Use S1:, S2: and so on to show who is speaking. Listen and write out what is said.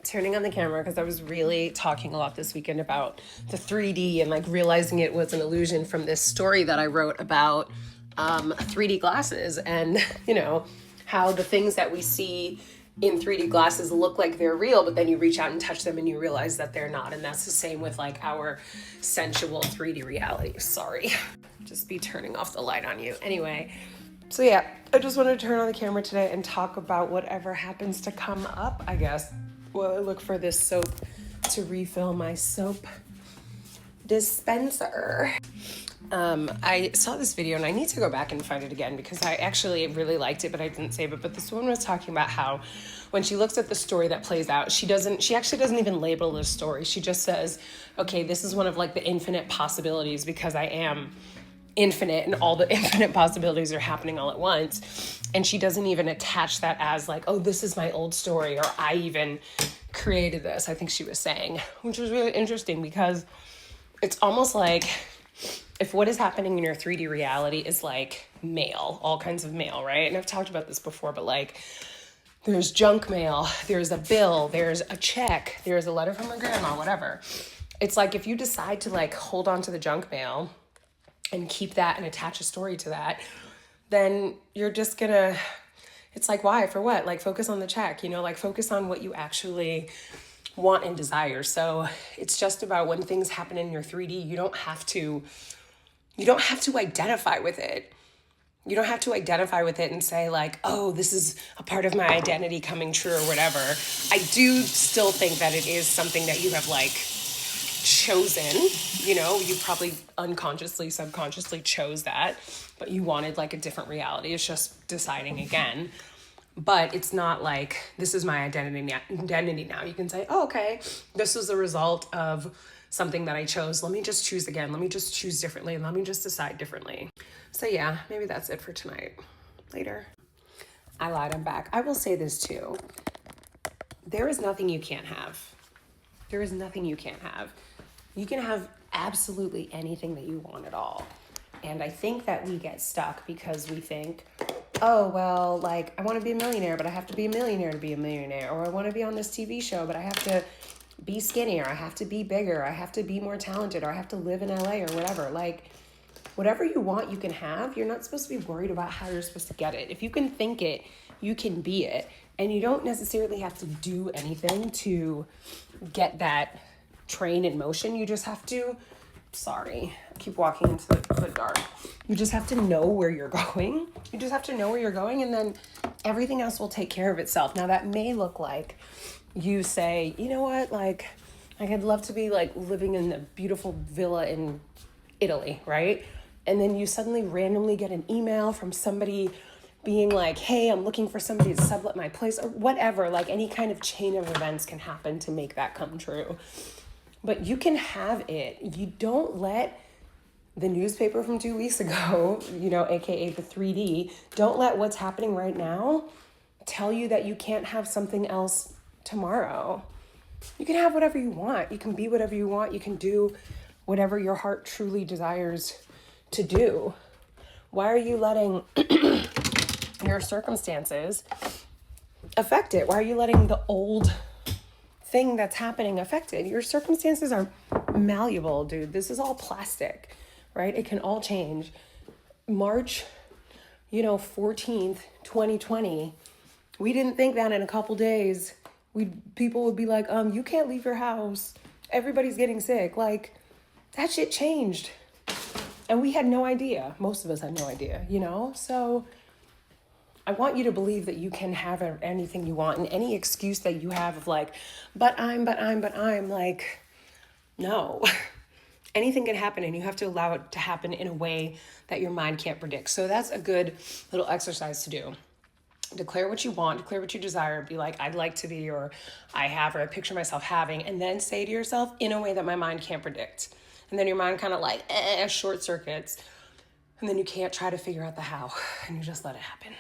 S1: turning on the camera because I was really talking a lot this weekend about the 3D and like realizing it was an illusion from this story that I wrote about 3D glasses and, you know, how the things that we see in 3D glasses look like they're real, but then you reach out and touch them and you realize that they're not. And that's the same with like our sensual 3D reality. Sorry, just be turning off the light on you. Anyway, so yeah, I just wanted to turn on the camera today and talk about whatever happens to come up, I guess. Well, I look for this soap to refill my soap dispenser. I saw this video and I need to go back and find it again because I actually really liked it, but I didn't save it. But this woman was talking about how when she looks at the story that plays out, she actually doesn't even label the story. She just says, okay, this is one of like the infinite possibilities because I am infinite and all the infinite possibilities are happening all at once. And she doesn't even attach that as like, oh, this is my old story or I even created this, I think she was saying, which was really interesting because it's almost like if what is happening in your 3D reality is like mail, all kinds of mail, right? And I've talked about this before, but like there's junk mail, there's a bill, there's a check, there's a letter from a grandma, whatever. It's like if you decide to like hold on to the junk mail and keep that and attach a story to that, then you're just gonna, it's like, why, for what? Like focus on the check, you know, like focus on what you actually want and desire. So it's just about when things happen in your 3D, you don't have to identify with it. You don't have to identify with it and say like, oh, this is a part of my identity coming true or whatever. I do still think that it is something that you have like chosen, you know, you probably unconsciously, subconsciously chose that, but you wanted like a different reality. It's just deciding again. But it's not like, this is my identity now. You can say, oh, okay, this was the result of something that I chose. Let me just choose again. Let me just choose differently. And let me just decide differently. So yeah, maybe that's it for tonight. Later. I lied, I'm back. I will say this too. There is nothing you can't have. There is nothing you can't have. You can have absolutely anything that you want at all. And I think that we get stuck because we think, oh, well, like, I want to be a millionaire, but I have to be a millionaire to be a millionaire. Or I want to be on this TV show, but I have to be skinnier. I have to be bigger. I have to be more talented. Or I have to live in LA or whatever. Like, whatever you want, you can have. You're not supposed to be worried about how you're supposed to get it. If you can think it, you can be it. And you don't necessarily have to do anything to get that train in motion. You just have to, I keep walking into the dark. You just have to know where you're going. You just have to know where you're going, and then everything else will take care of itself. Now, that may look like you say, you know what, like, I'd love to be like living in a beautiful villa in Italy, right? And then you suddenly randomly get an email from somebody being like, hey, I'm looking for somebody to sublet my place, or whatever. Like, any kind of chain of events can happen to make that come true. But you can have it. You don't let the newspaper from 2 weeks ago, you know, AKA the 3D, don't let what's happening right now tell you that you can't have something else tomorrow. You can have whatever you want. You can be whatever you want. You can do whatever your heart truly desires to do. Why are you letting your circumstances affect it? Why are you letting the old thing that's happening affected? Your circumstances are malleable, dude. This is all plastic, right? It can all change. March, 14th, 2020, we didn't think that in a couple days, people would be like, you can't leave your house. Everybody's getting sick. Like, that shit changed. And we had no idea. Most of us had no idea, So I want you to believe that you can have anything you want, and any excuse that you have of like, but I'm like, no. Anything can happen, and you have to allow it to happen in a way that your mind can't predict. So that's a good little exercise to do. Declare what you want, declare what you desire, be like, I'd like to be, or I have, or I picture myself having, and then say to yourself in a way that my mind can't predict. And then your mind kind of like short circuits, and then you can't try to figure out the how, and you just let it happen.